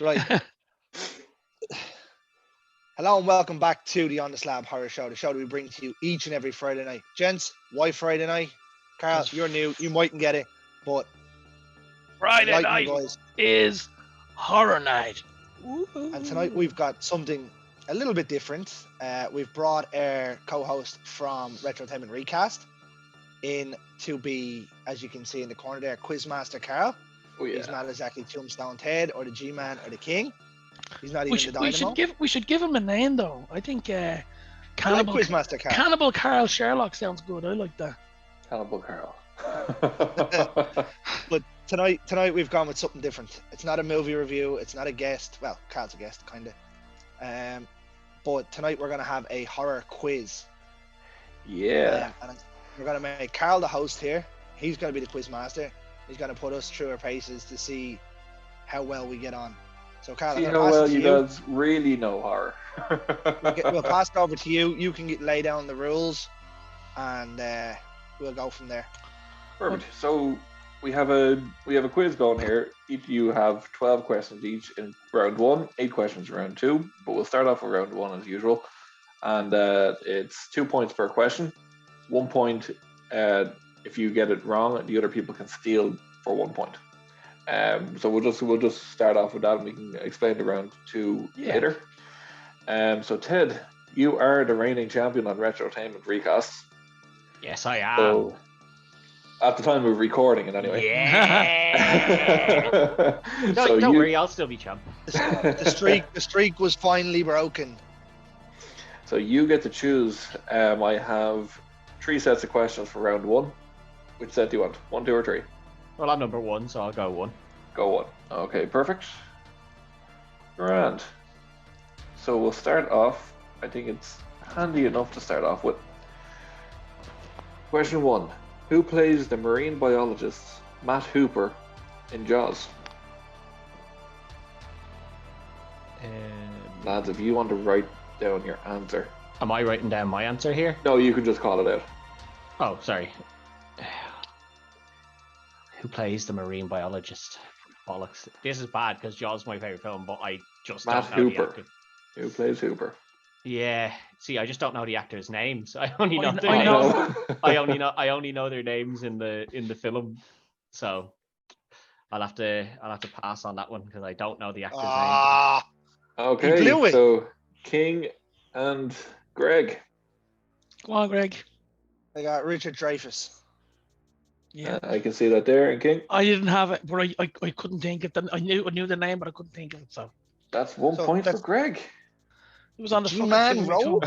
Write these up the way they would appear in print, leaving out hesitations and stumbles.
Right. Hello and welcome back to the On the Slab Horror Show, the show that we bring to you each and every Friday night. Gents, why Friday night? Carl, you're new, you mightn't get it, but Friday enlighten the night guys. is horror night. And tonight we've got something a little bit different. We've brought our co-host from Retrotainment Recast in to be, as you can see in the corner there, Quizmaster Carl. Oh, yeah. He's not exactly Tombstone Ted or the G-Man or the King. He's not even the Dynamo. We should give him a name though. I think I like Cannibal Quizmaster Carl. Cannibal Carl Sherlock sounds good. I like that. Cannibal Carl. But tonight we've gone with something different. It's not a movie review. It's not a guest. Well, Carl's a guest, kind of. But tonight we're gonna have a horror quiz. Yeah. And we're gonna make Carl the host here. He's gonna be the quiz master. He's gonna put us through our paces to see how well we get on. So Carl, See I'm how gonna pass well it to you you. guys really know horror. We'll pass it over to you. You can lay down the rules, and we'll go from there. Perfect. So we have a quiz going here. Each of you have 12 questions each in round one, 8 questions in round two. But we'll start off with round one as usual, and it's 2 points per question. 1 point if you get it wrong, the other people can steal for 1 point. So we'll just start off with that, and we can explain the round two later. So Ted, you are the reigning champion on Retrotainment Recasts. Yes, I am. So, at the time of recording, it anyway. Yeah. Don't worry, I'll still be champ. The streak was finally broken. So you get to choose. I have 3 sets of questions for round one. Which set do you want? 1, 2, or 3? Well, I'm number 1, so I'll go 1. Go 1. Okay, perfect. Grand. So we'll start off. I think it's handy enough to start off with. Question 1. Who plays the marine biologist Matt Hooper in Jaws? Lads, if you want to write down your answer. Am I writing down my answer here? No, you can just call it out. Oh, sorry. Who plays the marine biologist? Bollocks. This is bad because Jaws is my favorite film, but I just Matt don't know Hooper. the actor. Who plays Hooper? Yeah. See, I just don't know the actors' names. I only know their I names. know. I only know their names in the film. So I'll have to pass on that one because I don't know the actors' names. Okay, blew it. so King and Greg. Go on, Greg. I got Richard Dreyfuss. Yeah. I can see that there, and King. I didn't have it, but I couldn't think of them. I knew the name, but I couldn't think of it. So That's 1 So point for that's- Greg. it was on the G-Man roll.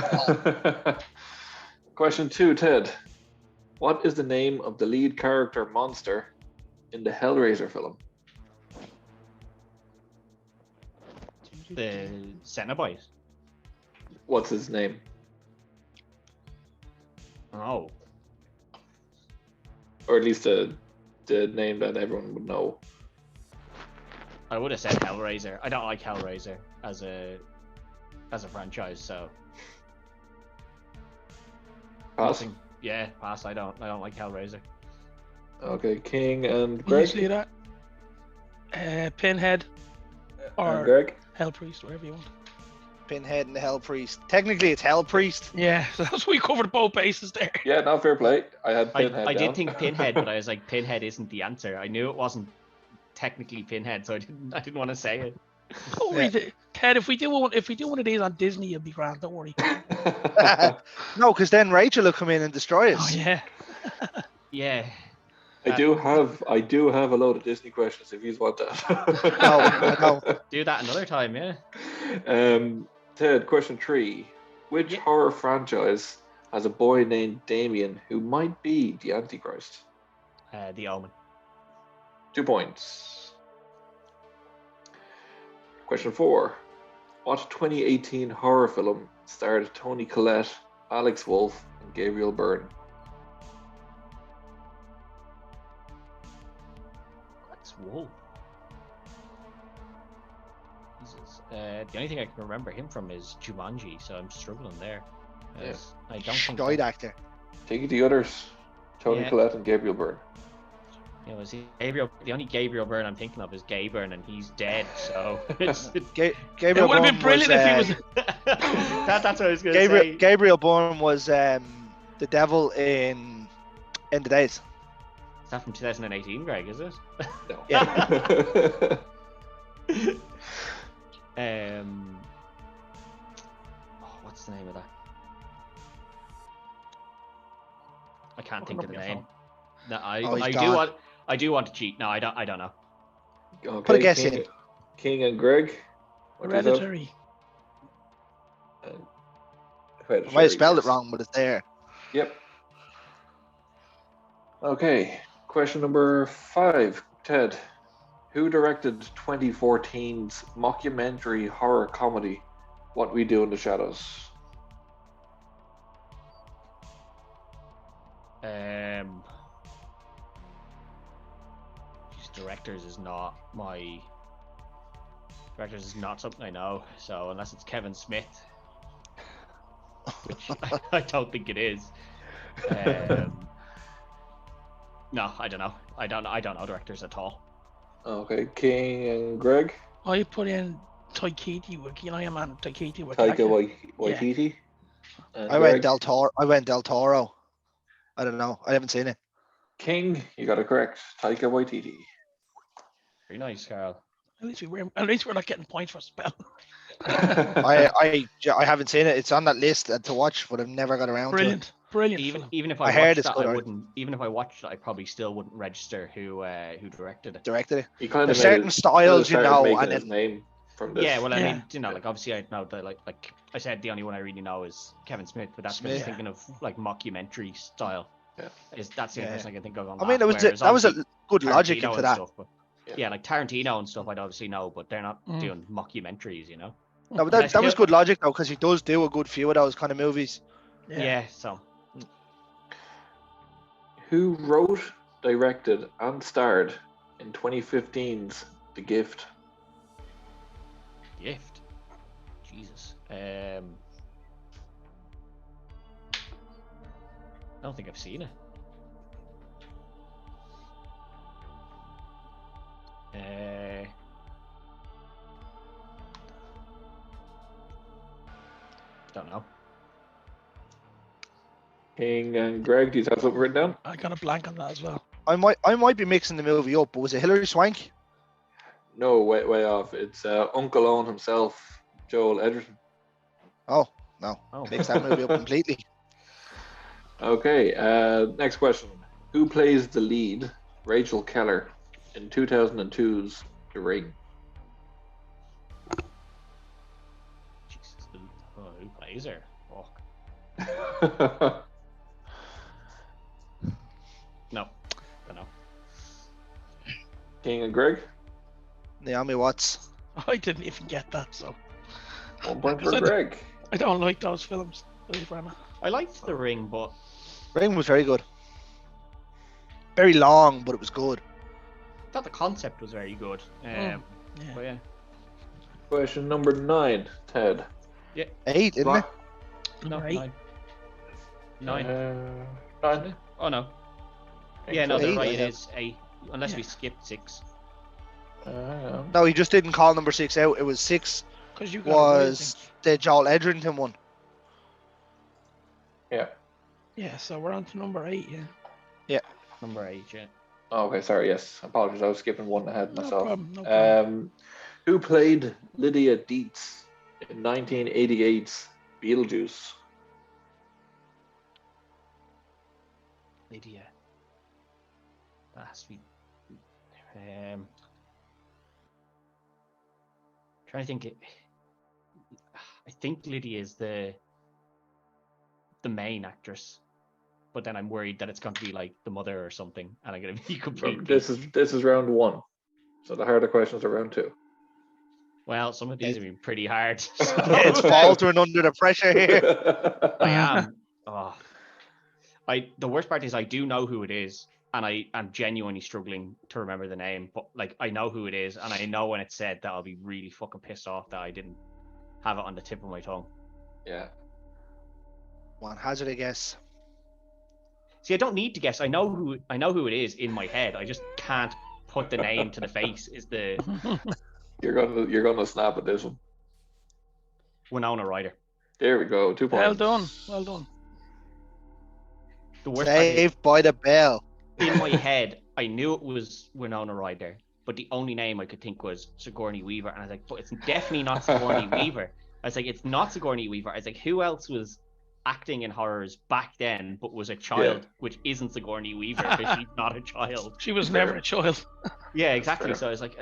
Question 2, Ted. What is the name of the lead character monster in the Hellraiser film? The Cenobite. What's his name? Oh. Or at least the name that everyone would know. I would have said Hellraiser. I don't like Hellraiser as a franchise, so Pass. Yeah, pass. I don't like Hellraiser. Okay, King and Can you Greg. see that? Pinhead And or Greg. Hell Priest, whatever you want. Pinhead and the Hell Priest. Technically, it's Hell Priest. Yeah, so that's we covered both bases there. Yeah, no, fair play. I had Pinhead I down. did think Pinhead, but I was like, Pinhead isn't the answer. I knew it wasn't technically Pinhead, so I didn't want to say it. Don't worry, Ted. If we do one of these on Disney, it'll be grand. Don't worry. No, because then Rachel will come in and destroy us. Oh yeah, yeah. I do have a load of Disney questions if you want that. No. Do that another time, yeah. Ted, question 3. Which horror franchise has a boy named Damien who might be the Antichrist? The Omen. 2 points. Question 4. What 2018 horror film starred Toni Collette, Alex Wolff, and Gabriel Byrne? Alex Wolff. Jesus. The only thing I can remember him from is Jumanji, so I'm struggling there. Yes. I don't think. Droid actor. Take it the others. Toni Yeah. Collette and Gabriel Byrne. You know, Gabriel. The only Gabriel Byrne I'm thinking of is Gay Byrne, and he's dead. So it's, Gabriel it would have been Byrne brilliant if he was. That's what I was going to say. Gabriel Byrne was the devil in End of Days. Is that from 2018, Greg? Is it? No. Yeah. What's the name of that? I can't think of the name. No, I do want to cheat. No, I don't know. Okay, Put a guess in. King and Greg. Hereditary. I might have spelled it wrong, but it's there. Yep. Okay, question number 5, Ted. Who directed 2014's mockumentary horror comedy, What We Do in the Shadows? Directors is not something I know. So unless it's Kevin Smith, which I don't think it is. No, I don't know. I don't know directors at all. Okay, King and Greg. I put in Taika Waititi. Taika Waititi. Yeah. I went Del Toro. I don't know. I haven't seen it. King, you got it correct. Taika Waititi. Very nice, Carl. At least we're not getting points for spell. I haven't seen it. It's on that list to watch, but I've never got around to it. Brilliant. Even if I watched that, I wouldn't. Even if I watched it, I probably still wouldn't register who directed it. He kind of There's certain styles, you know, and his name from this. Yeah, well, I mean, you know, like obviously I know that like I said, the only one I really know is Kevin Smith, but that's because I'm thinking of like mockumentary style. Yeah, that's the only person I can think of. I mean, that was a good logic into that. Stuff, but, yeah, like Tarantino and stuff, I'd obviously know, but they're not doing mockumentaries, you know. No, but that was good logic though, because he does do a good few of those kind of movies. Yeah. So. Who wrote, directed, and starred in 2015's The Gift? Gift? Jesus. I don't think I've seen it. Don't know. King and Greg, do you have something written down? I got a blank on that as well. I might be mixing the movie up, but was it Hilary Swank? No, way off. It's Uncle Owen himself, Joel Edgerton. Oh, no. Mix that movie up completely. Okay, next question. Who plays the lead, Rachel Keller, in 2002's The Ring? Jesus, who plays her? Fuck. No, don't know. King and Greg? Naomi Watts. I didn't even get that, so. 1 point for Greg. I don't like those films. I liked The Ring, but... Ring was very good. Very long, but it was good. I thought the concept was very good. But yeah. Question number 9, Ted. Yeah. 8, isn't it? No, 8. 9. 9. Oh, no. Yeah, no, they're right. Yeah. It is 8, unless we skipped 6. No, he just didn't call number 6 out. It was 6 you was the Joel Edgerton one. Yeah. Yeah, so we're on to number 8, yeah. Yeah. Number 8, yeah. Oh, okay, sorry, yes. Apologies, I was skipping one ahead myself. No problem. Who played Lydia Dietz in 1988's Beetlejuice? Lydia. That has to be... trying to think. I think Lydia is the main actress, but then I'm worried that it's going to be like the mother or something, and I'm going to be completely. This is round 1, so the harder questions are round 2. Well, some of these have been pretty hard. It's faltering under the pressure here. I am. The worst part is I do know who it is, and I am genuinely struggling to remember the name. But like I know who it is, and I know when it's said that I'll be really fucking pissed off that I didn't have it on the tip of my tongue. Yeah. One hazard, I guess. See, I don't need to guess. I know who it is in my head. I just can't put the name to the face. Is the You're gonna snap at this one. Winona Ryder. There we go. 2 Well points. done. Well done. The worst part is, Saved by the bell. in my head, I knew it was Winona Ryder, but the only name I could think was Sigourney Weaver, and I was like, but it's definitely not Sigourney Weaver. I was like, it's not Sigourney Weaver. I was like, who else was acting in horrors back then, but was a child, which isn't Sigourney Weaver because she's not a child. She was never a child. Yeah, exactly. Fair. So I was like,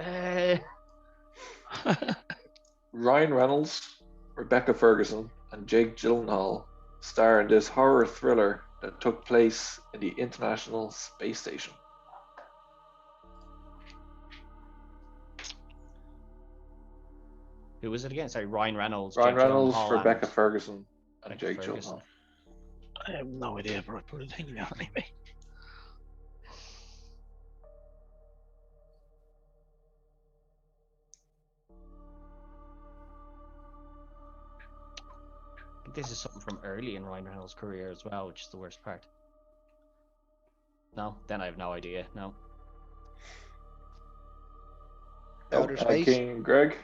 Ryan Reynolds, Rebecca Ferguson, and Jake Gyllenhaal star in this horror thriller that took place in the International Space Station. who was it again? Sorry, Ryan Reynolds. Ryan Jake Reynolds, Gyllenhaal, Rebecca and Ferguson, and Rebecca Jake Ferguson. Gyllenhaal. I have no idea, but I put a thing down anyway. I think this is something from early in Ryan Reynolds' career as well, which is the worst part. No, then I have no idea. No. Outer space. King Greg.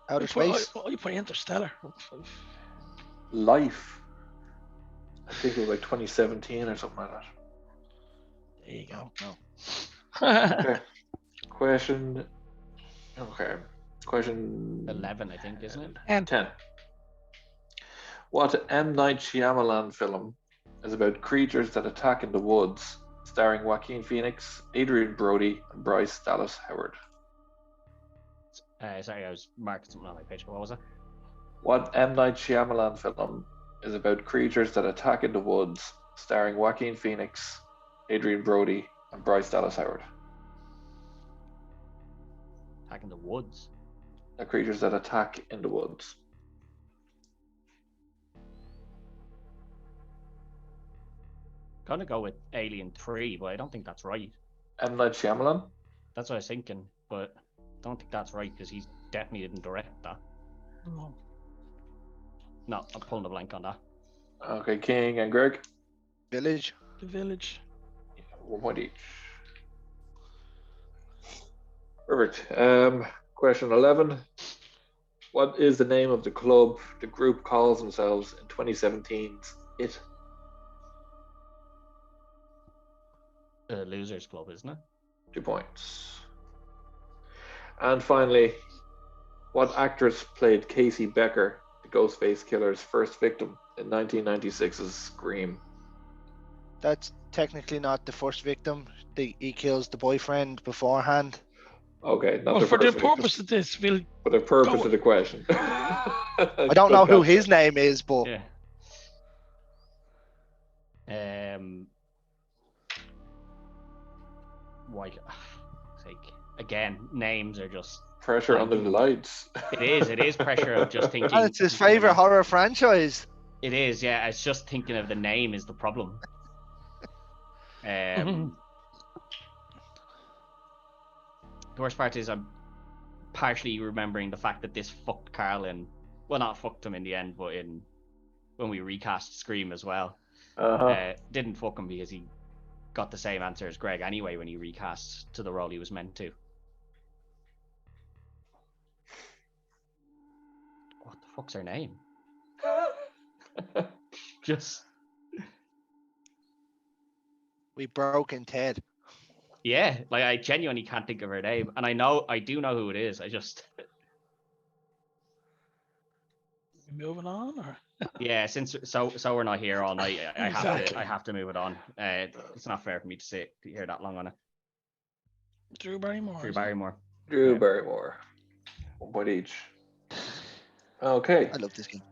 Outer space. I put Interstellar. Life. I think it was like 2017 or something like that. There you go. No. Okay. Question. Okay. Question 11, I think, isn't it? And 10. What M. Night Shyamalan film is about creatures that attack in the woods, starring Joaquin Phoenix, Adrian Brody, and Bryce Dallas Howard? Sorry, I was marking something on my page. What was it? What M. Night Shyamalan film is about creatures that attack in the woods, starring Joaquin Phoenix, Adrian Brody, and Bryce Dallas Howard? Attack in the Woods. The creatures that attack in the woods. Gonna go with Alien 3, but I don't think that's right. M. Night Shyamalan? That's what I was thinking, but I don't think that's right because he definitely didn't direct that. No, I'm pulling a blank on that. Okay, King and Greg. Village. The Village. 1 point each. Perfect. Question 11. What is the name of the club the group calls themselves in 2017's It? Losers Club, isn't it? 2 points. And finally, what actress played Casey Becker, the Ghostface Killer's first victim in 1996's Scream? That's technically not the first victim. He kills the boyfriend beforehand. Okay, not Well, the for first the victim, purpose of this, we'll for the purpose go- of the question. I don't know who his name is, but Yeah. Like, again, names are just Pressure under the lights. It is pressure of just thinking. and it's his favorite horror franchise. It is, yeah. It's just thinking of the name is the problem. The worst part is I'm partially remembering the fact that this fucked Carl in, well, not fucked him in the end, but when we recast Scream as well. Didn't fuck him because he got the same answer as Greg anyway when he recast to the role he was meant to. What the fuck's her name? Just We broke in Ted. yeah, like I genuinely can't think of her name, and I do know who it is. I just moving on, or yeah, since so we're not here all night. Exactly. I have to move it on. It's not fair for me to sit here that long on it. Drew Barrymore. Drew isn't it? Barrymore. Drew Yeah. Barrymore. 1 point each. Okay. I love this game.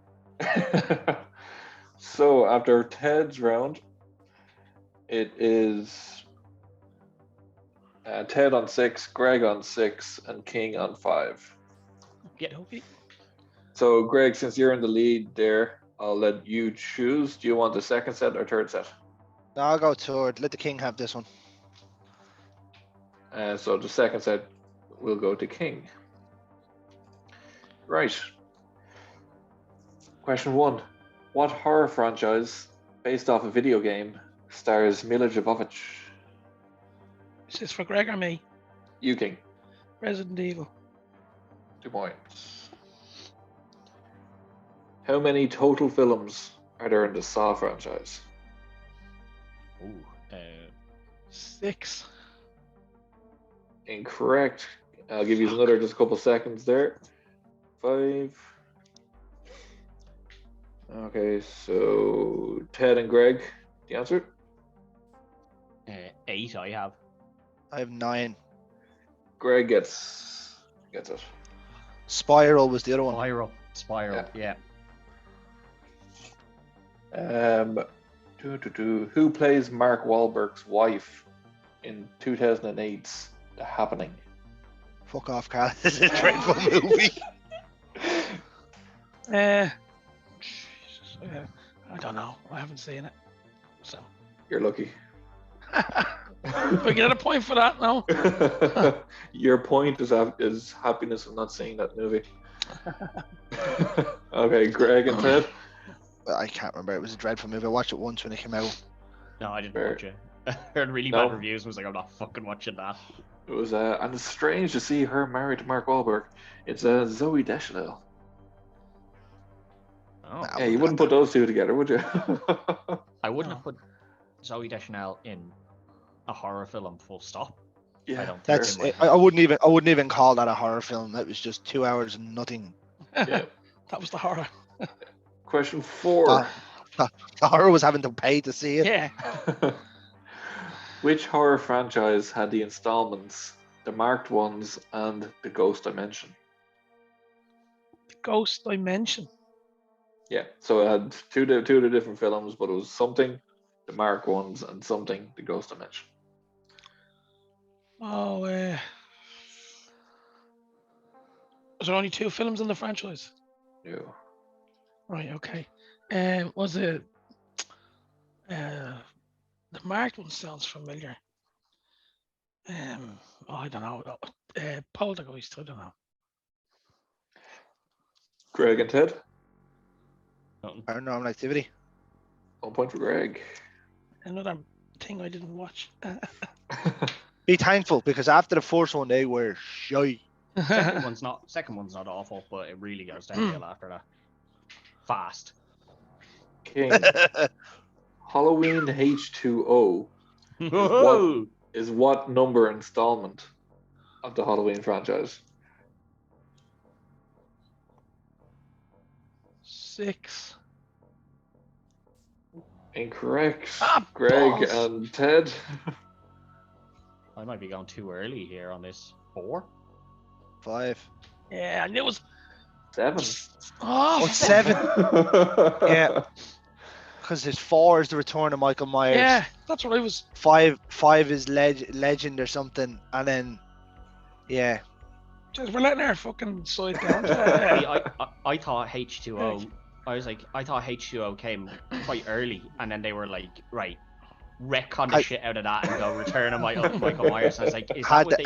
So after Ted's round, it is Ted on 6, Greg on 6, and King on 5. Yeah. Okay. So Greg, since you're in the lead there, I'll let you choose. Do you want the second set or third set? No, I'll go third. Let the king have this one. So the second set will go to King. Right. Question 1. What horror franchise, based off a video game, Stars Mila Jovovich. Is this for Greg or me? You King. Resident Evil. 2 points. How many total films are there in the Saw franchise? Ooh, 6. Incorrect. I'll give you another just a couple seconds there. 5. Okay, so Ted and Greg, the answer? 8 I have. I have 9. Greg gets it. Spiral was the other one. Spiral, yeah. Who plays Mark Wahlberg's wife in 2008's The Happening? Fuck off, Carl. This is a dreadful movie. Jesus, I don't know. I haven't seen it. So. You're lucky. Do I get a point for that? No. Your point is happiness of not seeing that movie. Okay, Greg and Ted. I can't remember. It was a dreadful movie. I watched it once when it came out. No, I didn't Fair. watch it. I heard really No. bad reviews. I was like, I'm not fucking watching that. It was, and it's strange to see her married to Mark Wahlberg. It's Zoe Deschanel. Oh. Yeah, you wouldn't put those two together, would you? I wouldn't have put Zoe Deschanel in a horror film. Full stop. Yeah, I don't think That's. it I wouldn't even call that a horror film. That was just 2 hours and nothing. Yeah. That was the horror. Question 4. The horror was having to pay to see it. Yeah. Which horror franchise had the installments, the marked ones, and the Ghost Dimension? The Ghost Dimension. Yeah, so it had two of the different films, but it was something, the marked ones, and something, the Ghost Dimension. Oh, is there only 2 films in the franchise? Yeah. Right, okay. Was it the marked one sounds familiar. I don't know. Poltergeist, I don't know. Greg and Ted? Paranormal Activity. 1 point for Greg. Another thing I didn't watch. Be thankful because after the first one they were shy. Second one's not awful, but it really goes downhill after that. Fast. King. Halloween H2O is what number installment of the Halloween franchise? 6. Incorrect. Ah, Greg balls. and Ted. I might be going too early here on this. 4? 5. Yeah, I knew it was 7. Oh, What's 7? Yeah. Because there's 4 is the Return of Michael Myers. Yeah, that's what I was. 5 is Legend or something, and then yeah. Just, we're letting our fucking side down. I thought H2O. I thought H2O came quite early, and then they were like, right, retcon the shit out of that and go Return of Michael Myers. And I was like, is that what they...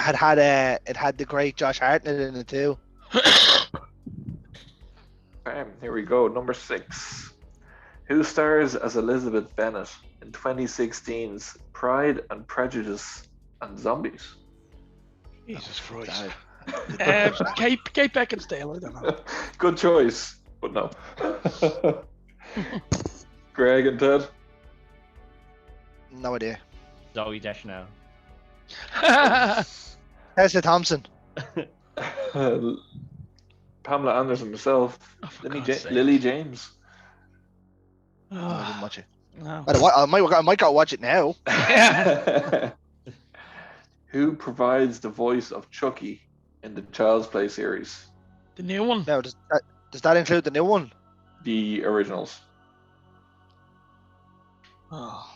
it had the great Josh Hartnett in it too. Here we go. Number 6. Who stars as Elizabeth Bennet in 2016's Pride and Prejudice and Zombies? Jesus Christ. God. Kate Beckinsale, I don't know. Good choice, but no. Greg and Ted? No idea. Zoe Deschanel. Tessa Thompson. Pamela Anderson herself. Oh, for God's sake. Lily James. I didn't watch it. No. I might go watch it now. Who provides the voice of Chucky in the Child's Play series? The new one. Now, does that include the new one? The originals. Oh.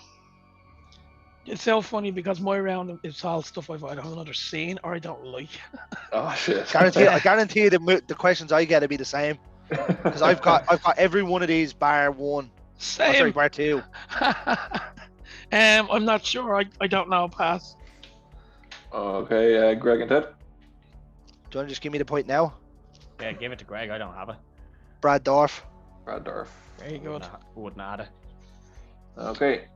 It's so funny because my round is all stuff I've either never seen or I don't like. Oh shit! I guarantee you the questions I get will be the same because I've got every one of these bar 1. Same. Sorry, bar 2. I'm not sure. I don't know. Pass. Okay, Greg and Ted. Do you want to just give me the point now? Yeah, give it to Greg. I don't have it. Brad Dorff. Brad Dorff. Very good. Wouldn't add it. Okay.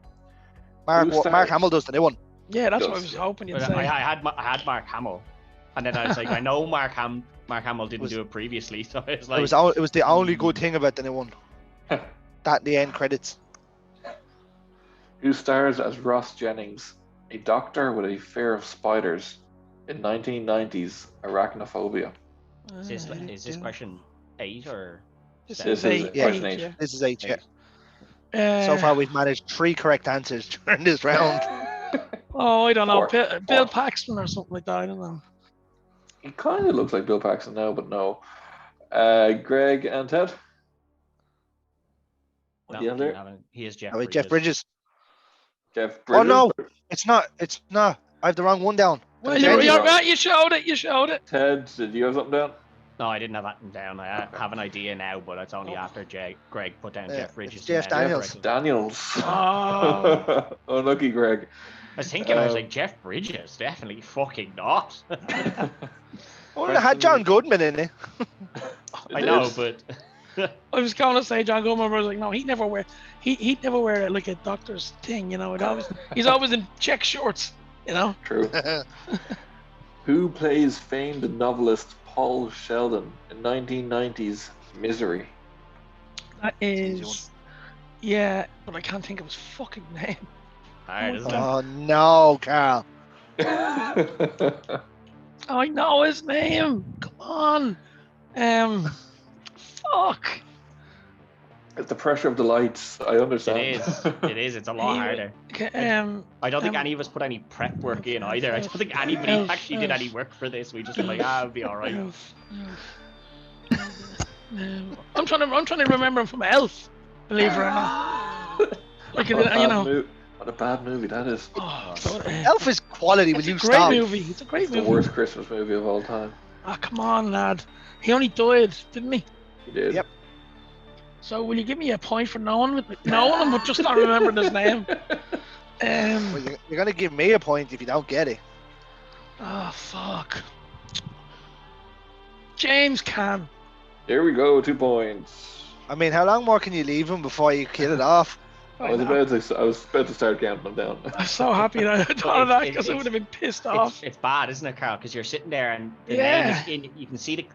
Mark Hamill does the new one. Yeah, that's what I Does, was yeah. hoping you'd But say. I had Mark Hamill, and then I was like, I know Mark Hamill didn't do it previously, so it's like It was the only good thing about the new one. That the end credits. Who stars as Ross Jennings, a doctor with a fear of spiders, in 1990s Arachnophobia? Is this question 8 or This 7? is This is eight, question eight, 8. yeah. This is 8, yeah. Eight. So far, we've managed 3 correct answers during this round. Oh, I don't know. Four. Bill Paxton or something like that. I don't know. He kind of looks like Bill Paxton now, but no. Greg and Ted? What do you have there? He is Jeff Oh, wait, Bridges. Jeff Bridges. Jeff Bridges? Oh no, it's not. I have the wrong one down. Well, Okay, you're you're right. You showed it. You showed it. Ted, did you have something down? No, I didn't have that down. I have an idea now, but it's only after Greg put down Jeff Bridges. It's Jeff and then Daniels. corrected. Daniels. Oh. Unlucky, Greg. I was thinking, I was like, Jeff Bridges? Definitely fucking not. Well, it had John Goodman in it. I know, but I was going to say John Goodman, but I was like, no, he'd never wear like a doctor's thing, you know. He's always in check shorts, you know. True. Who plays famed novelist Paul Sheldon in 1990s Misery? That is, yeah, but I can't think of his fucking name. hard, isn't it? Oh no, Carl. I know his name. Come on. Fuck. It's the pressure of the lights. I understand. It is. It's a lot harder. I don't think any of us put any prep work in either. I don't think anybody actually did any work for this. We just were like, it'll be all right. I'm trying to remember him from Elf. Believe it or not. Like, you know. What a bad movie that is. Oh, Elf is quality. Will you it's a great stop? movie. It's a great It's the movie. worst Christmas movie of all time. Ah, come on, lad. He only died, didn't he? He did. Yep. So will you give me a point for knowing him, but just not remembering his name? Well, you're gonna give me a point if you don't get it. Oh fuck. James Caan. Here we go. 2 points. I mean, how long more can you leave him before you kill it off? I was about to start counting them down. I'm so happy that I thought of that because I would have been pissed off. It's bad, isn't it, Carl? Because you're sitting there and the Yeah. name is in.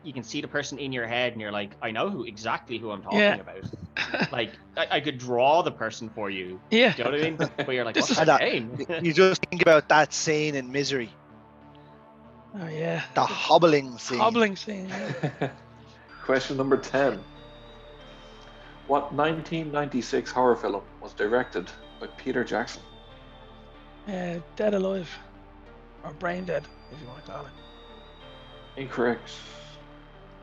You can see the person in your head, and you're like, I know exactly who I'm talking Yeah. about. Like I could draw the person for you. Yeah. Do you know what I mean? But you're like, This what's is- their name? You just think about that scene in Misery, Oh yeah. the hobbling scene. Hobbling scene. Yeah. Question number 10. What 1996 horror film was directed by Peter Jackson? Dead Alive. Or Brain Dead, if you want to call it. Incorrect.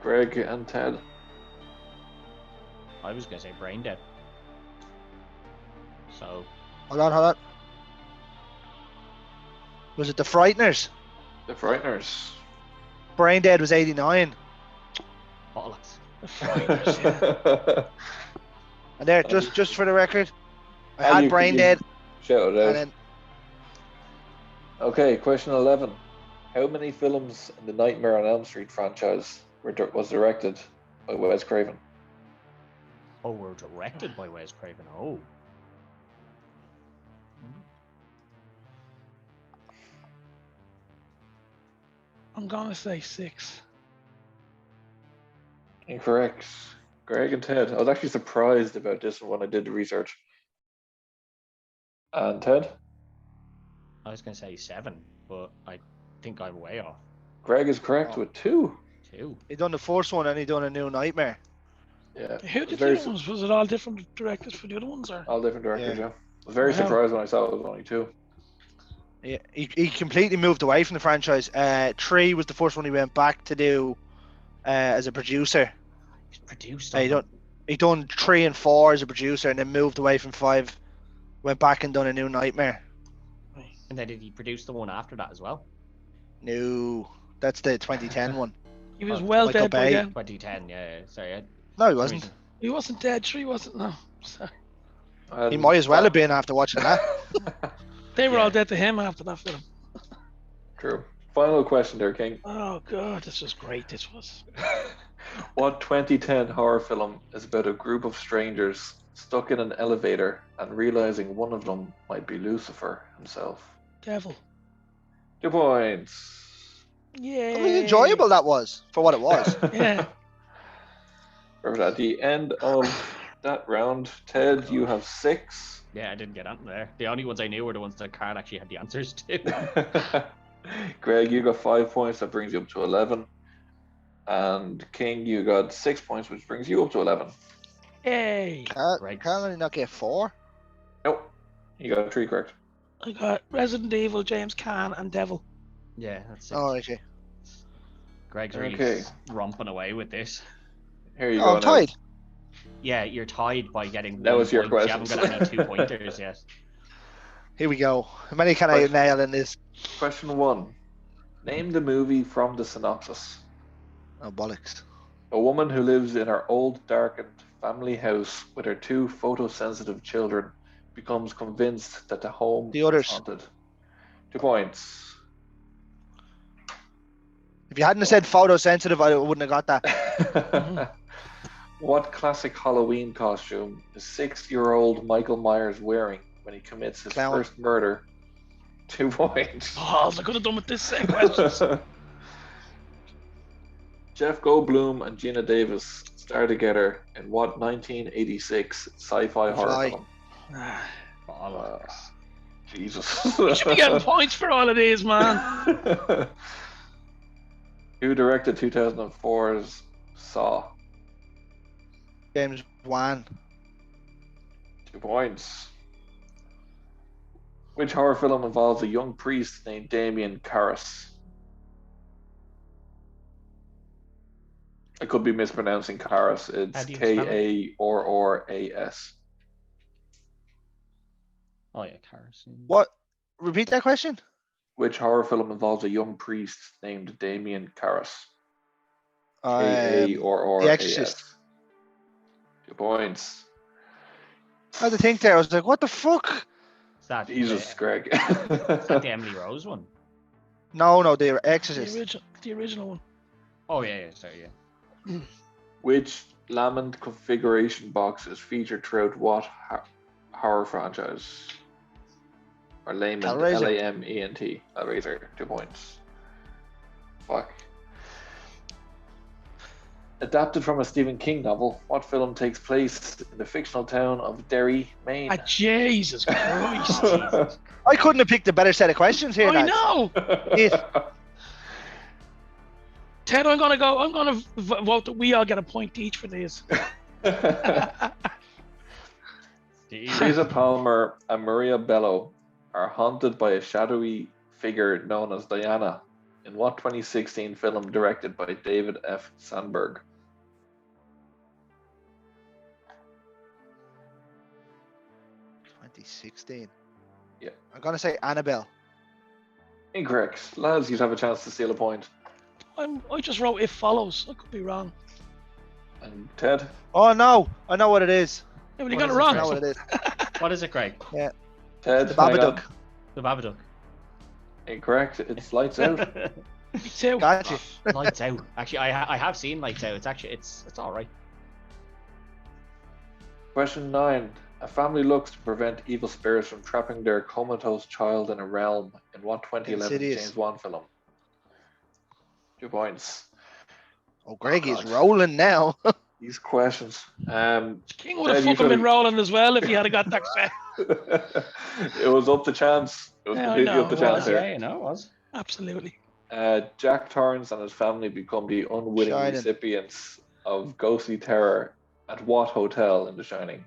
Greg and Ted. I was gonna say Brain Dead. So Hold on. Was it The Frighteners? The Frighteners. Brain Dead was 89. bollocks. The Frighteners, yeah. And there, just for the record, I And had you- Brain you Dead, Shout it and out. then Okay, question 11. How many films in the Nightmare on Elm Street franchise was directed by Wes Craven? Oh, we're directed by Wes Craven. Oh. I'm gonna say 6. Incorrect. Greg and Ted. I was actually surprised about this one when I did the research. And Ted? I was gonna say 7, but I think I'm way off. Greg is correct Oh. with 2. 2. he done the first one and he done A New Nightmare. Yeah. Who It was did the very other ones? Was it all different directors for the other ones, or? all different directors, Yeah. yeah. I was very Wow. surprised when I saw it was only 2. Yeah, he completely moved away from the franchise. 3 was the first one he went back to do as a producer. He's produced. He done 3 and 4 as a producer, and then moved away from 5. Went back and done A New Nightmare. And then did he produce the one after that as well? No, that's the 2010 one. He was Oh, well Michael dead by Bay. then. 2010, yeah. Sorry. No, he wasn't. He wasn't dead. Sure, he wasn't. No. Sorry. He might as well have been after watching that. They were Yeah. all dead to him after that film. True. Final question there, King. Oh god, this was great. This was. What 2010 horror film is about a group of strangers stuck in an elevator and realizing one of them might be Lucifer himself? Devil. 2 points. Yeah. It was enjoyable, that was, for what it was. Yeah. Perfect. At the end of that round, Ted, you have 6. Yeah, I didn't get on there. The only ones I knew were the ones that Carl actually had the answers to. Greg, you got 5 points. That brings you up to 11. And King, you got 6 points, which brings you up to 11. Hey. Carl only not get 4? Nope. You got 3 correct. I got Resident Evil, James Caan, and Devil. Yeah, that's it. Oh, okay. Greg's really Okay. romping away with this. Here you Oh, go. I'm now. tied. Yeah, you're tied by getting That one was your point. You haven't questions. got any 2 pointers yet. Here we go. How many can I nail in this? Question 1. Name the movie from the synopsis. Oh, bollocks. A woman who lives in her old, darkened family house with her 2 photosensitive children becomes convinced that the home The Others. is haunted. 2 points. If you hadn't have said photosensitive, I wouldn't have got that. What classic Halloween costume is 6-year-old Michael Myers wearing when he commits his Clown. first murder? 2 points. Oh, I could have done with this set of questions. Jeff Goldblum and Gina Davis star together in what 1986 sci-fi horror Fly. film? Bollocks. Jesus. You should be getting points for all of these, man. Who directed 2004's Saw? James Wan. 2 points. Which horror film involves a young priest named Damien Karras? I could be mispronouncing Karras. How It's do you spell it? K-A-R-R-A-S. Oh yeah, Carson. What? Repeat that question? Which horror film involves a young priest named Damien Karras? The K-A-R-R-A-S. Exorcist. 2 points. I had to think there. I was like, what the fuck? Is that Jesus, Greg. is that the Emily Rose one? No, the the Exorcist. original one. Oh yeah, sorry, yeah. Which Lament configuration box is featured throughout what horror franchise? Or Lament, Hellraiser. L-A-M-E-N-T. Hellraiser, 2 points. Fuck. Adapted from a Stephen King novel, what film takes place in the fictional town of Derry, Maine? Ah, Jesus Christ. I couldn't have picked a better set of questions here, I lads. know. It. Ted, I'm gonna vote that we all get a point each for these. Teresa Palmer and Maria Bello are haunted by a shadowy figure known as Diana in what 2016 film directed by David F. Sandberg? 2016. Yeah. I'm gonna say Annabelle. Incorrect. Lads, you'd have a chance to steal a point. I just wrote If Follows. I could be wrong. And Ted? Oh no, I know what it is. Yeah, but you What got it is it, I wrong. know what it is. What is it, Greg? Ted? The hang on. Babadook. The Babadook. Incorrect. It's Lights Out. Me too. Got you. Lights Out. Actually, I have seen Lights Out. It's all right. Question 9. A family looks to prevent evil spirits from trapping their comatose child in a realm in what 2011 Insidious. James Wan film? 2 points. Oh, Greg is God. rolling now. These questions. King would have Ted, you fucking been should've- rolling as well if he had got that set. It was up to chance. It was Yeah, I completely know, up to it chance was, here. Yeah, you know, it was. Absolutely. Jack Torrance and his family become the unwitting Shining. recipients of ghostly terror at what hotel in The Shining?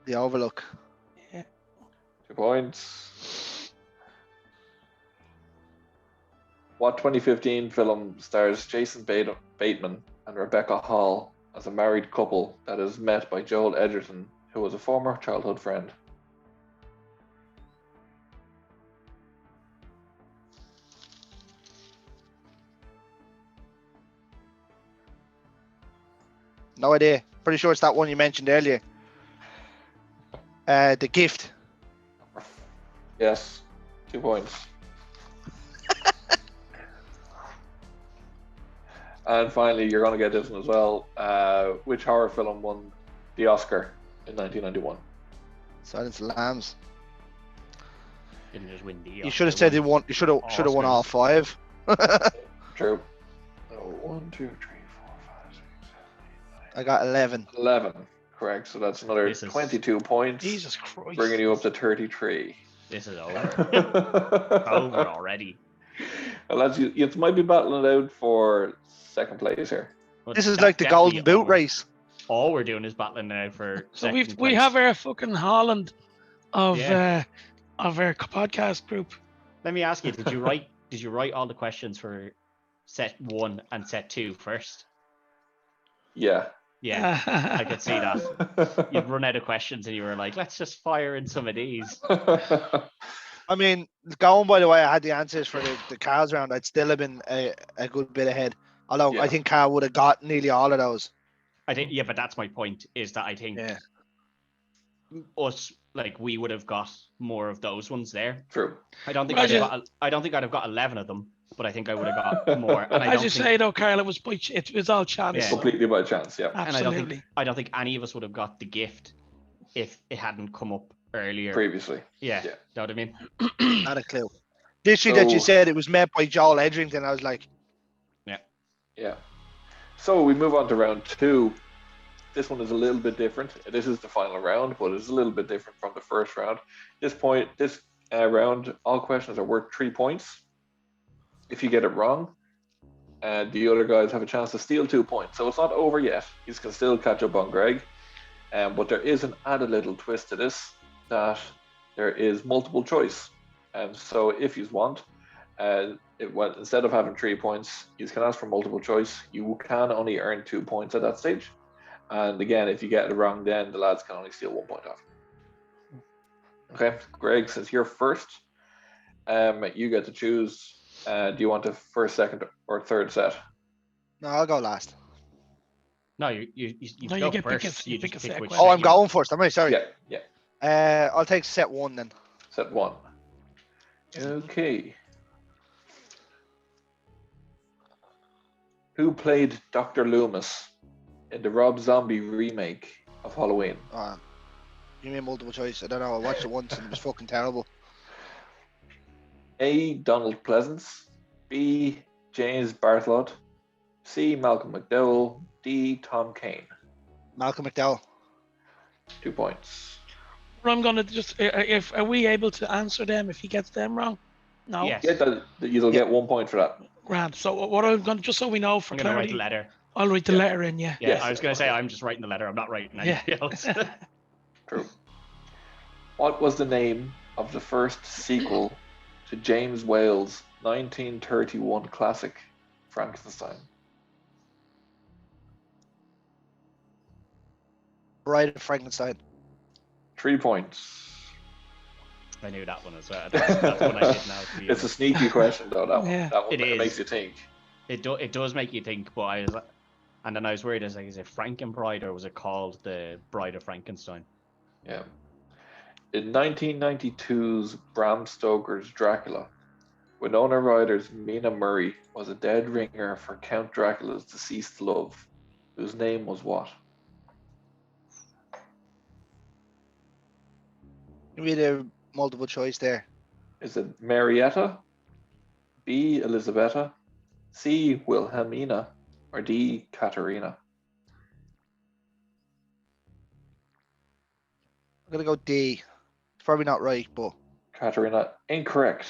The Overlook. 2 points. What 2015 film stars Jason Bateman and Rebecca Hall as a married couple that is met by Joel Edgerton, who was a former childhood friend? No idea. Pretty sure it's that one you mentioned earlier. The Gift. Yes, 2 points. And finally, you're going to get this one as well. Which horror film won the Oscar in 1991. Silence of the Lambs. Didn't just win the. You should have said he won. You should have won all 5. True. Oh, 1, 2, 3, 4, 5, 6, 7, 8, 9. I got 11. 11. Correct. So that's another This is- 22 points, Jesus Christ. bringing you up to 33. This is over. Over already. Well, lads, you might be battling it out for second place here. But This is that's like the definitely Golden Boot over. race. All we're doing is battling now for. So second we place. have our fucking Holland of Yeah. of our podcast group. Let me ask you: Did you write? Did you write all the questions for set 1 and set 2 first? Yeah. Yeah, I could see that. You'd I run out of questions, and you were like, "Let's just fire in some of these." I mean, going by the way I had the answers for the Carl's round, I'd still have been a good bit ahead. Although Yeah. I think Carl would have got nearly all of those. I think, yeah, but that's my point. Is that I think Yeah. us, like, we would have got more of those ones there. True. I don't think Well, I'd have got. I don't think I'd have got 11 of them, but I think I would have got more. And I As don't you think, say though, Carl, it was all chance. Yeah. Completely by chance, yeah. and I don't Absolutely. think any of us would have got the gift if it hadn't come up earlier. Previously. Yeah, Yeah. know what I mean? Not a clue. Literally that you So- said it was made by Joel Edrington. I was like, Yeah. So we move on to round 2. This one is a little bit different. This is the final round, but it's a little bit different from the first round. This round, all questions are worth 3 points. If you get it wrong, the other guys have a chance to steal 2 points. So it's not over yet. You can still catch up on Greg. But there is an added little twist to this, that there is multiple choice. And so if you want, instead of having 3 points, you can ask for multiple choice. You can only earn 2 points at that stage. And again, if you get it wrong, then the lads can only steal 1 point off. Okay, Greg, since you're first, you get to choose. Do you want the first, second, or third set? no, I'll go last. No, you No, go you get first. you You pick just a pick set which question. Oh, set I'm you- going first. Am I? Sorry. Yeah. I'll take set 1 then. Set 1. Okay. Who played Dr. Loomis in the Rob Zombie remake of Halloween? You mean multiple choice? I don't know. I watched it once and it was fucking terrible. A. Donald Pleasance, B. James Bartlett, C. Malcolm McDowell, D. Tom Kane. Malcolm McDowell. 2 points. I'm gonna just are we able to answer them if he gets them wrong? No. Yes. Yeah, you'll get 1 point for that. Grant. So what I'm gonna, just so we know for I'm gonna write clarity, the letter. I'll write the Yeah. letter in. Yeah. Yeah, Yes. I was gonna say I'm just writing the letter. I'm not writing Yeah. anything else. True. What was the name of the first sequel to James Whale's 1931 classic, Frankenstein? Bride of Frankenstein. 3 points. I knew that one as well. That's what I did now. to be It's a honest. sneaky question, though. That one. Yeah. That one It is. makes you think. It does make you think, but and then I was worried. I was like, is it Frankenbride or was it called the Bride of Frankenstein? Yeah. In 1992's Bram Stoker's Dracula, Winona Ryder's Mina Murray was a dead ringer for Count Dracula's deceased love, whose name was what? You need a multiple choice there. Is it Marietta, B. Elisabetta, C. Wilhelmina, or D. Katerina? I'm gonna go D. It's probably not right, but Katerina, incorrect.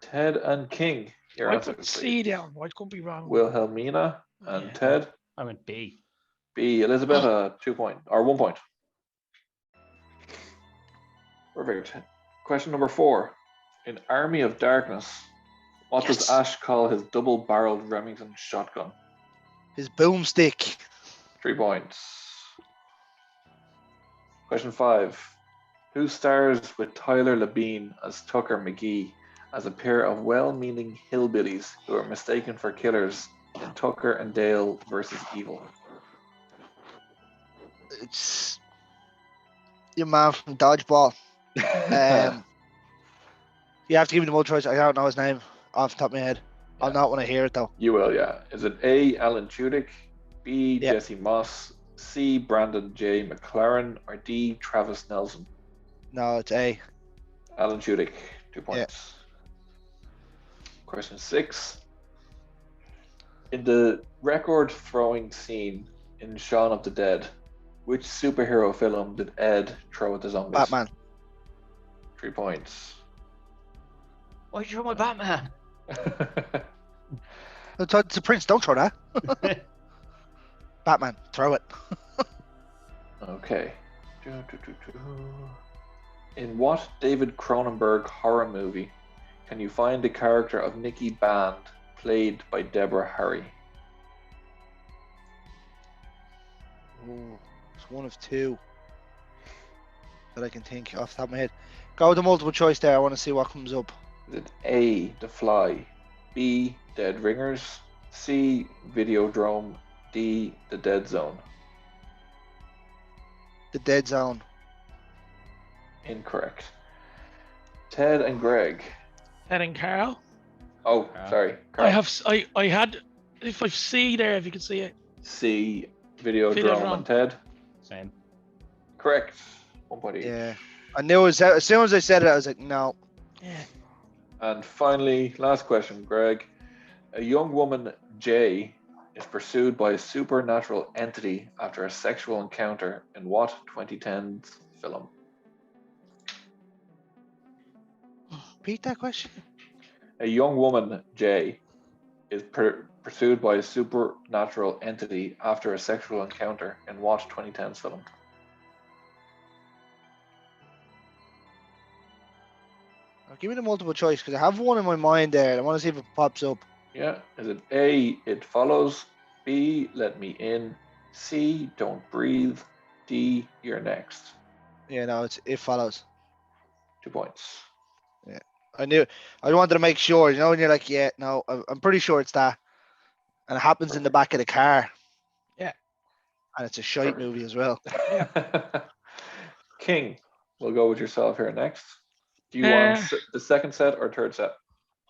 Ted and King, your I answer. put C down. I could be wrong. Wilhelmina and Yeah. Ted. I went B. B. Elisabetta, 2 point or 1 point. Perfect. Question number 4. In Army of Darkness, what does Yes. Ash call his double-barreled Remington shotgun? his boomstick. 3 points. Question 5. Who stars with Tyler Labine as Tucker McGee as a pair of well-meaning hillbillies who are mistaken for killers in Tucker and Dale versus Evil? It's your man from Dodgeball. You have to give me the multiple choice. I don't know his name off the top of my head. I'll not want to hear it though. You will, yeah. Is it A. Alan Tudyk, B. Yeah. Jesse Moss, C. Brandon J. McLaren, or D. Travis Nelson? No, it's A. Alan Tudyk, 2 points. Question 6. In the record throwing scene in Shaun of the Dead, which superhero film did Ed throw at the zombies? Batman. 3 points. Why'd you throw my Batman? It's a prince. Don't throw that. Batman, throw it. Okay. In what David Cronenberg horror movie can you find the character of Nikki Band, played by Deborah Harry? Ooh, it's one of two that I can think off the top of my head. Go with the multiple choice there. I want to see what comes up. Is it A. The Fly, B. Dead Ringers, C. Videodrome, D. The Dead Zone? The Dead Zone. Incorrect. Ted and Greg. Ted and Carl. Oh, sorry. I Carl. had, if I see there, if you can see it. C. Videodrome Videodrome. and Ted. Same. Correct. 1 point each. Yeah. I knew it. As soon as I said it, I was like, no. Yeah. And finally, last question, Greg. A young woman, Jay, is pursued by a supernatural entity after a sexual encounter in what 2010s film? Repeat that question. A young woman, Jay, is pursued by a supernatural entity after a sexual encounter in what 2010s film? Give me the multiple choice because I have one in my mind there. And I want to see if it pops up. Yeah. Is it A, It Follows, B, Let Me In, C, Don't Breathe, D, You're Next? Yeah, no, it follows. 2 points. I knew. I wanted to make sure. You know, when you're like, yeah, no, I'm pretty sure it's that. And it happens in the back of the car. Yeah. And it's a shite movie as well. King, we'll go with yourself here next. Do you want the second set or third set?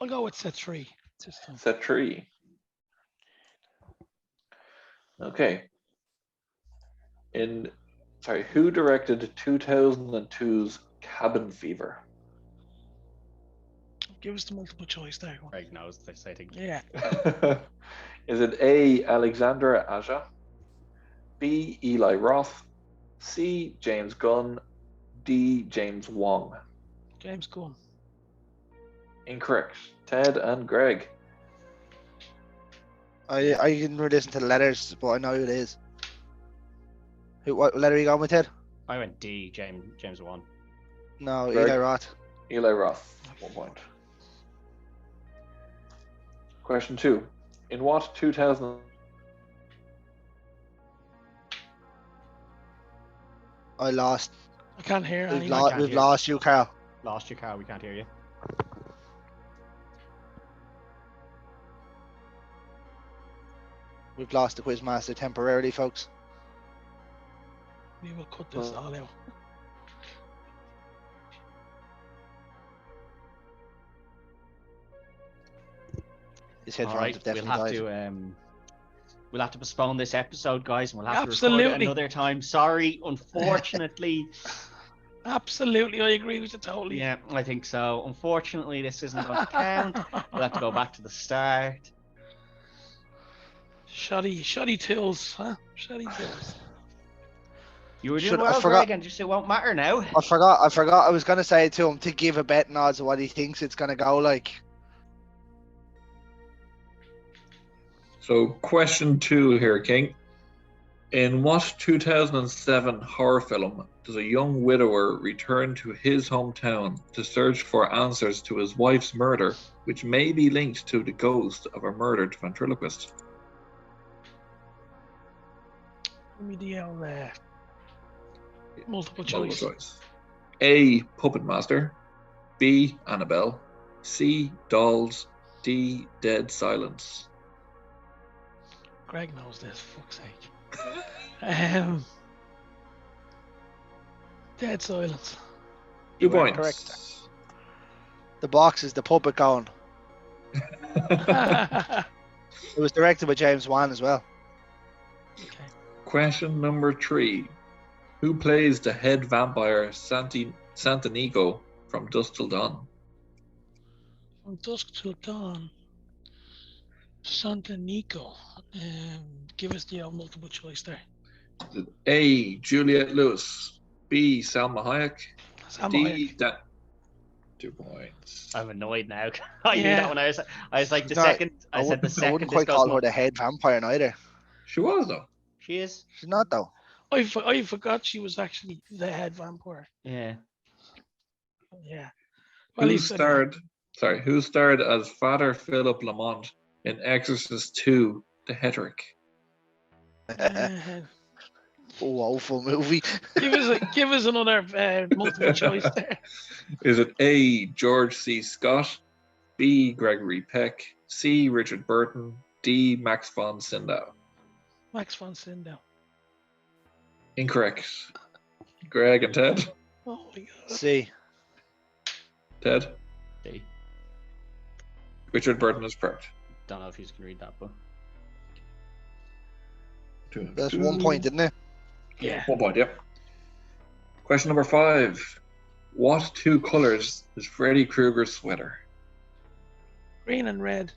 I'll go with set 3. Set 3. Okay. Who directed 2002's Cabin Fever? Give us the multiple choice there. Greg knows this, I think. Yeah. Is it A, Alexandra Aja, B, Eli Roth, C, James Gunn, D, James Wong? James Gunn. Incorrect. Ted and Greg. I didn't really listen to the letters, but I know who it is. What letter are you going with, Ted? I went D, James 1. No, Greg? Eli Roth. Eli Roth, 1 point. Question 2. In what 2000... I lost. I can't hear We've, anything. we've lost you, Carl. Lost your car, we can't hear you. We've lost the Quizmaster temporarily, folks. We will cut this all out. His headphones All right, have definitely died. We'll have to postpone this episode, guys, and we'll have to Absolutely. record it another time. Sorry, unfortunately. Absolutely, I agree with you totally. Yeah, I think so. Unfortunately, this isn't going to count. We'll have to go back to the start. Shoddy tools, huh? Shoddy tools. You were doing well, Greg, and just it won't matter now. I forgot. I was going to say to him to give a betting odds of what he thinks it's going to go like. So, question 2 here, King. In what 2007 horror film does a young widower return to his hometown to search for answers to his wife's murder, which may be linked to the ghost of a murdered ventriloquist? Give me the multiple choice. A. Puppet Master, B. Annabelle, C. Dolls, D. Dead Silence. Greg knows this, fuck's sake. Dead Silence. 2 points. Correct. The box is the puppet going. It was directed by James Wan as well. Okay. Question number 3. Who plays the head vampire Santanico from Dusk Till Dawn? From Dusk Till Dawn. Santa Nico. Give us the multiple choice there. Is it A. Juliette Lewis, B. Salma Hayek, Salma D. Hayek. 2 points. I'm annoyed now. I knew Yeah. that when I was like the Not- second. I said the I second. wouldn't This quite goes call mo- her the head vampire neither. She was though. She is. She's not though. I forgot she was actually the head vampire. Yeah. Yeah. Well, Who starred as Father Philip Lamont in Exorcist 2: The Heterick? Woeful movie. give us another multiple choice there. Is it A. George C. Scott, B. Gregory Peck, C. Richard Burton, D. Max von Sydow? Max von Sydow. Incorrect. Greg and Ted. Oh my god. See, Ted. D. Richard Burton is correct. Don't know if he's gonna read that book. that's 1 point, isn't it? Yeah. 1 point, yeah. Question number 5. What 2 colors is Freddy Krueger's sweater? Green and red.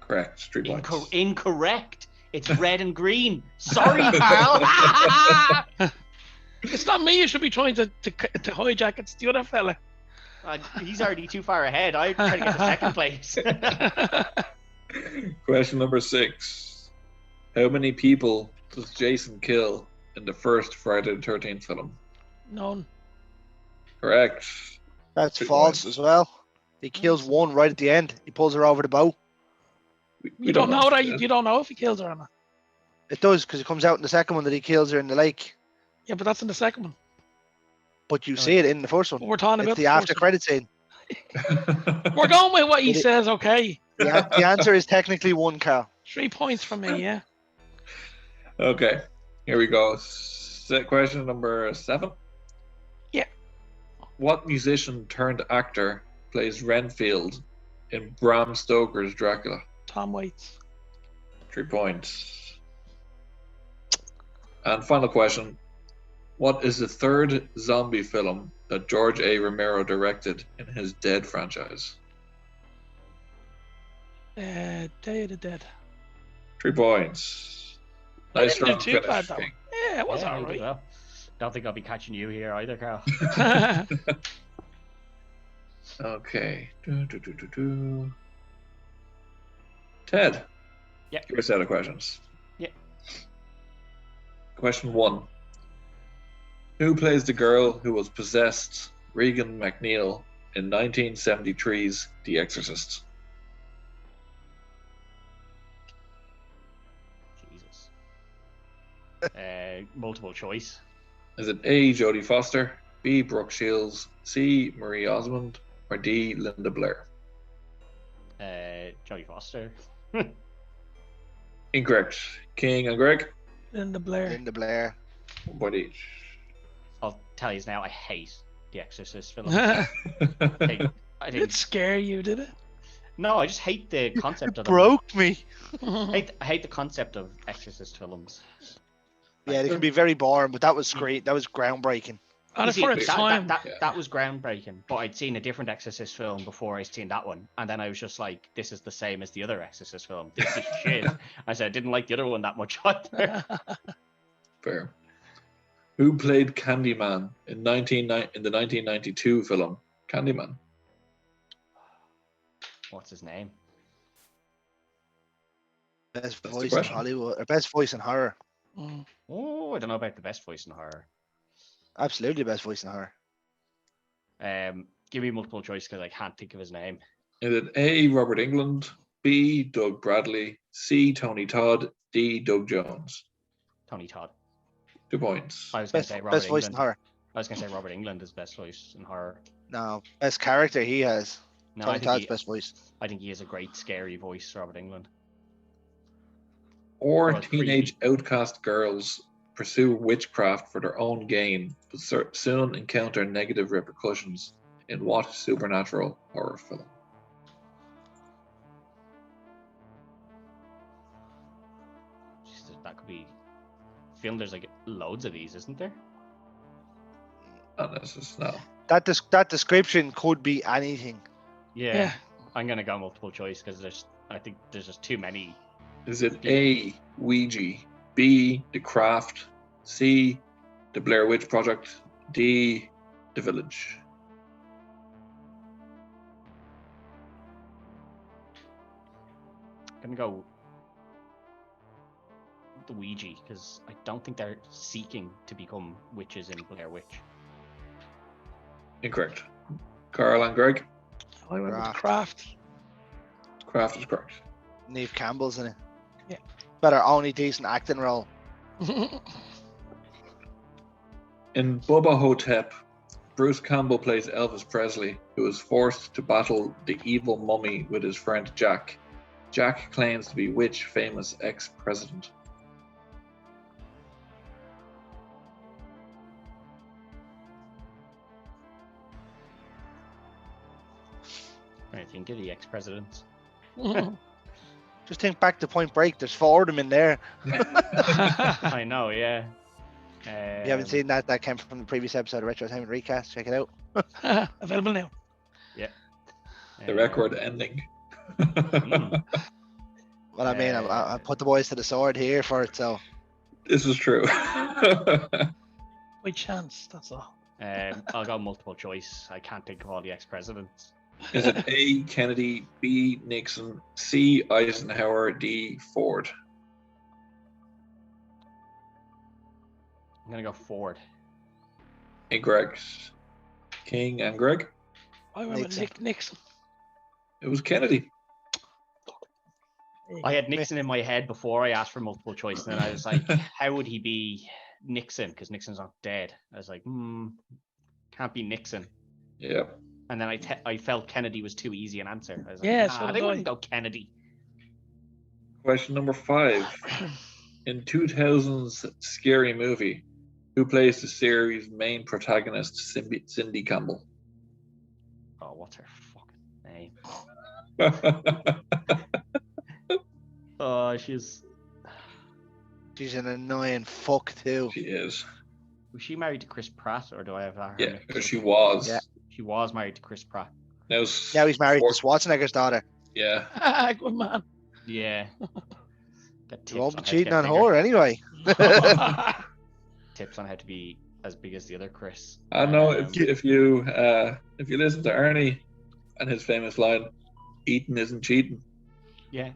Correct. 3 points. Incorrect. It's red and green. Sorry, Carl. It's not me. You should be trying to hijack. It's the other fella. He's already too far ahead. I'm trying to get to second place. Question number 6. How many people does Jason kill in the first Friday the 13th film? None. Correct. That's 3 false points. as well. He kills one right at the end. He pulls her over the boat. You don't know that. You don't know if he kills her or not. It does, because it comes out in the second one that he kills her in the lake. Yeah, but that's in the second one. But you see it in the first one. We're talking It's about the first after one. credit scene. We're going with what he It- says. Okay. The answer is technically 1, Carl. 3 points from me. Yeah. Okay, here we go. Question number 7. Yeah. What musician turned actor plays Renfield in Bram Stoker's Dracula? Tom Waits. 3 points. And final question. What is the 3rd zombie film that George A. Romero directed in his Dead franchise? Day of the Dead. 3 points. Nice didn't do strong too finish, bad, though. King. Yeah, it was Yeah, you alright. did well. Don't think I'll be catching you here either, Carl. Okay. Ted. Yeah. Your set of questions. Yeah. Question 1. Who plays the girl who was possessed, Regan McNeil, in 1973's The Exorcist? Jesus. Multiple choice. Is it A. Jodie Foster, B. Brooke Shields, C. Marie Osmond, or D. Linda Blair? Jodie Foster. Incorrect. King and Greg, Linda Blair. Linda Blair. 1 point each. I'll tell you now, I hate the Exorcist film. Did I it think scare you? Did it? no, I just hate the concept of them. Broke me. I hate the concept of Exorcist films. Yeah, they can be very boring, but that was great. That was groundbreaking. And You see, for its time. that was groundbreaking, but I'd seen a different Exorcist film before I seen that one, and then I was just like, "This is the same as the other Exorcist film. This is shit." I said I didn't like the other one that much either. Fair. Who played Candyman in the 1992 film Candyman? What's his name? Best That's the voice in question. Hollywood, or best voice in horror. Mm. Oh, I don't know about the best voice in horror. Absolutely best voice in horror. Give me multiple choice because I can't think of his name. Is it A. Robert Englund, B. Doug Bradley, C. Tony Todd, D. Doug Jones? Tony Todd. 2 points. I was going to Best, say Robert best voice in Englund. horror. I was going to say Robert Englund is best voice in horror. No, best character he has. No, Tony Todd's best voice. I think he has a great scary voice, Robert Englund. Or Or teenage outcast girls pursue witchcraft for their own gain, but soon encounter negative repercussions in what supernatural horror film? Jesus, that could be. I feel there's like loads of these, isn't there? No. That description could be anything. Yeah. I'm gonna go multiple choice because I think there's just too many. Is it A, Ouija, B, The Craft, C, The Blair Witch Project, D, The Village? I'm gonna go the Ouija because I don't think they're seeking to become witches in Blair Witch. Incorrect. Carl and Greg? I went with Craft. Craft. Craft is correct. Neve Campbell's in it. Yeah. But our only decent acting role. In Bubba Hotep, Bruce Campbell plays Elvis Presley, who is forced to battle the evil mummy with his friend Jack. Jack claims to be which famous ex-president? I think of the ex-presidents. Just think back to Point Break. There's 4 of them in there. I know, yeah. If you haven't seen that, that came from the previous episode of Retrotainment Recast. Check it out. Available now. Yeah. The record ending. Well, I mean, I put the boys to the sword here for it, so. This is true. By chance, that's all. I'll go multiple choice. I can't think of all the ex-presidents. Is it A, Kennedy, B, Nixon, C, Eisenhower, D, Ford? I'm gonna go Ford. Incorrect. King and Greg? I went with Nixon. It was Kennedy. I had Nixon in my head before I asked for multiple choice, and then I was like, how would he be Nixon? Because Nixon's not dead. I was like, can't be Nixon. Yeah. And then I felt Kennedy was too easy an answer. I was like, Yeah, so they did I. wouldn't go Kennedy. Question number 5. In 2000's Scary Movie, who plays the series' main protagonist, Cindy Campbell? Oh, what's her fucking name? Oh, she's She's an annoying fuck, too. She is. Was she married to Chris Pratt, or do I have that? Yeah, she was. Yeah. She was married to Chris Pratt. Now he's married to Schwarzenegger's daughter. Yeah. Good man. Yeah. Got You won't tips be on how to cheating get on bigger. her anyway. Tips on how to be as big as the other Chris. I know if you listen to Ernie and his famous line, "Eating isn't cheating." Yeah.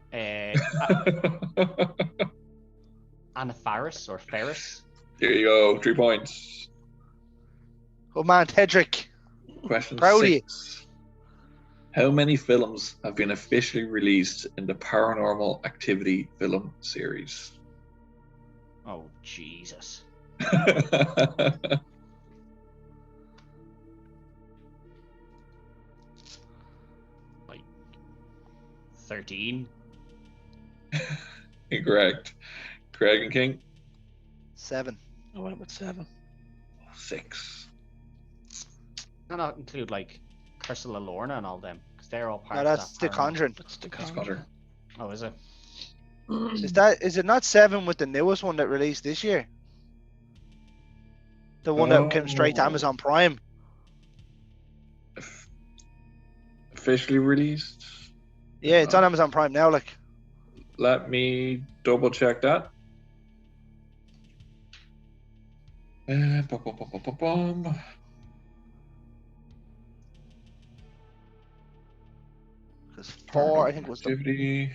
Anna Faris or Ferris. There you go. 3 points. Good man, Tedrick. Question Proud of you. 6. How many films have been officially released in the Paranormal Activity film series? Oh Jesus. Like 13. Incorrect. Craig and King? 7. I went with 7. 6. No, not include like Ursula Lorna and all them, because they're all part No, of that's that. The paranormal. Conjuring. That's the That's Conjuring. Connor. Oh, is it? Is it not 7 with the newest one that released this year? The one that came straight to Oh. Amazon Prime. Officially released? Yeah, it's on Amazon Prime now. Like, Let me double check that. Bum. because 4, I think was the Activity.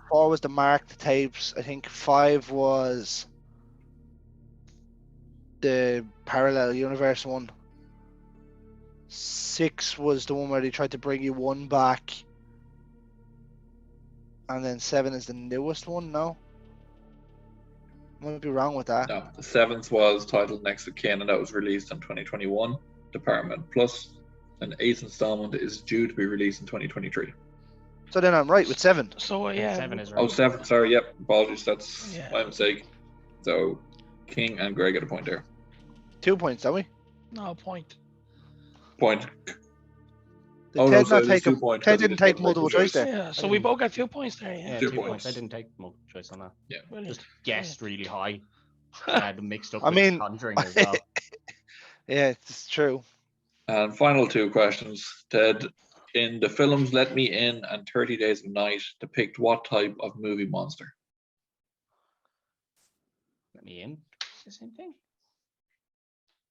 4 was the marked tapes. I think 5 was the parallel universe one. 6 was the one where they tried to bring you one back. And then 7 is the newest one, no? I might be wrong with that. No, the 7th was titled Next of Kin, and that was released in 2021. Department Plus. And 8th installment is due to be released in 2023. So then I'm right with 7. So yeah, 7 is right. Oh, 7. Sorry, yep. Apologies, that's Yeah. my mistake. So, King and Greg get a point there. 2 points, don't we? no point. Point. Did Oh, no, Ted so not it is take 2 points. Ted because he didn't just take got multiple choice there. Yeah, so I we didn't- both got 2 points there. Yeah. Yeah, 2 2 points. I points. didn't take multiple choice on that. Brilliant. Just guessed really high. I had them mixed up I with mean- Conjuring as well. Yeah, it's true. And final 2 questions. Ted, in the films Let Me In and 30 Days of Night, depict what type of movie monster? Let me in. It's the same thing.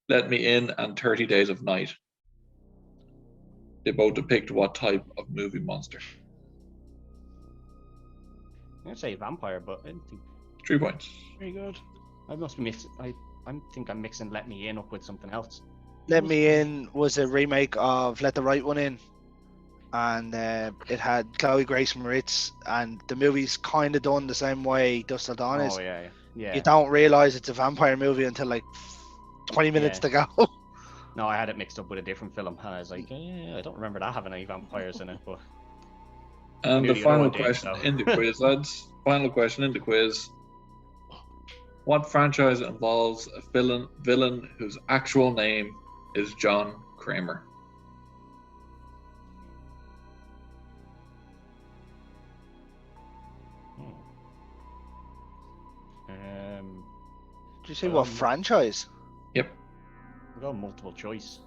Let Me In and 30 Days of Night. They both depict what type of movie monster? I'm gonna say vampire, but I didn't think 3 points. Very good. I must be mixing. I think I'm mixing Let Me In up with something else. Let Me In was a remake of Let the Right One In, and it had Chloe Grace Moretz, and the movie's kind of done the same way Dust Till Dawn is. Oh yeah, yeah. You don't realize it's a vampire movie until like 20 minutes to go. No, I had it mixed up with a different film, and I was like, I don't remember that having any vampires in it. But And Knew the the other final one did, question so. in the quiz, lads. Final question in the quiz. What franchise involves a villain whose actual name is John Kramer? Did you say what franchise? Yep. we'll go multiple choice.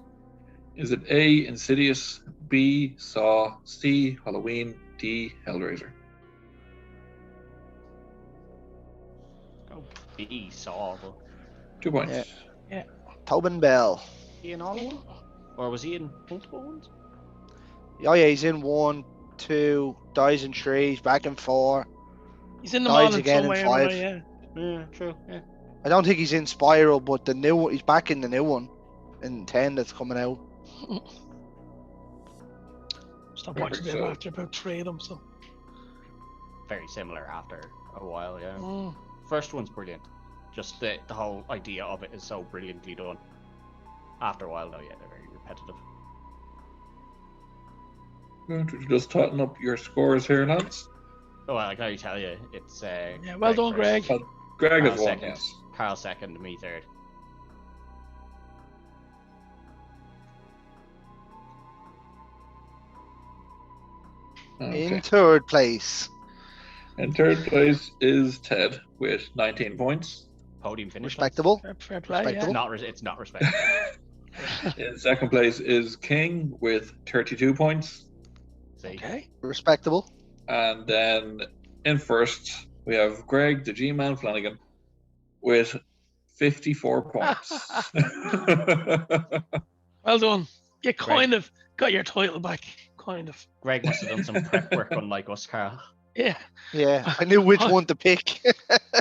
Is it A, Insidious, B, Saw, C, Halloween, D, Hellraiser? Go B Saw. But 2 points. Yeah. Tobin Bell. he in all of them, or was he in multiple ones? Oh yeah, he's in 1, 2, dies in 3, he's back in 4. He's in the Dies mall in again some in way or another, 5. yeah. Yeah, true. Yeah. I don't think he's in Spiral, but the new one, he's back in the new one, in 10 that's coming out. Stopped watching them So- after about 3 of them, so. Very similar after a while. Yeah. Mm. First one's brilliant. Just the whole idea of it is so brilliantly done. After a while, though, yeah, they're very repetitive. Going to just tighten up your scores here, lads. Oh, well, I can already tell you, it's Yeah, well done, first, Greg. Greg Carl has won, second, yes. Carl second, me third. Okay. In 3rd place. In 3rd place is Ted with 19 points. Podium finish. Respectable. Fair play, Respectable. It's not respectable. In 2nd place is King with 32 points. See? Okay. Respectable. And then in 1st, we have Greg, the G-Man Flanagan, with 54 points. Well done. You kind of got your title back. Kind of. Greg must have done some prep work unlike us, Carl. Yeah. Yeah, I knew which one to pick.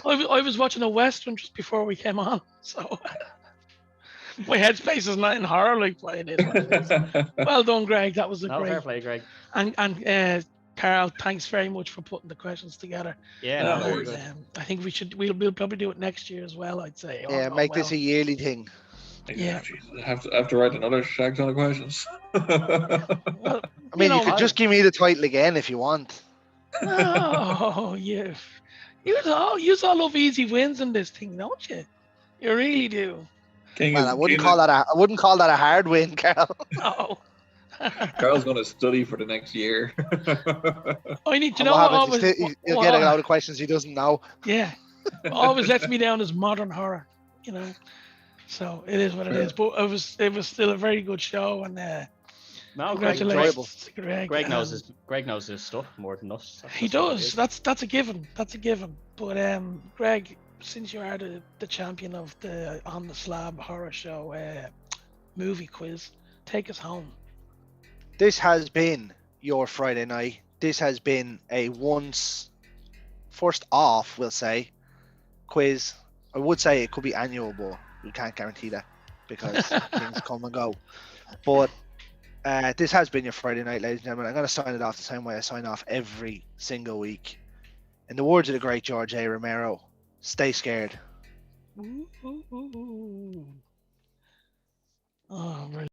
I was watching a Western just before we came on, so my headspace is not in horror like playing it. Well done, Greg. That was a No, fair great. play, Greg. And Carl, thanks very much for putting the questions together. Yeah, No, no, very worries. good. I think we'll probably do it next year as well. I'd say. Yeah, make this a yearly thing. Yeah. Jesus, I have to write another shag ton of questions. Well, I mean, you know, could just give me the title again if you want. oh, you all love easy wins in this thing, don't you? You really do. King Man, is, I wouldn't King call that a hard win, Carl. Oh. Carl's going to study for the next year. I need to And know what what happens? always. He'll get a lot of questions he doesn't know. Yeah, what always lets me down is modern horror, you know. So it is what it is. But it was still a very good show, and No, Greg, congratulations, Greg. Greg knows his stuff more than us. He does. That's a given. That's a given. But Greg, since you are the champion of the On the Slab horror show movie quiz, take us home. This has been your Friday night. This has been a first off, we'll say, quiz. I would say it could be annual, but we can't guarantee that because things come and go. But this has been your Friday night, ladies and gentlemen. I'm going to sign it off the same way I sign off every single week. In the words of the great George A. Romero, stay scared. Ooh, ooh, ooh, ooh. Oh,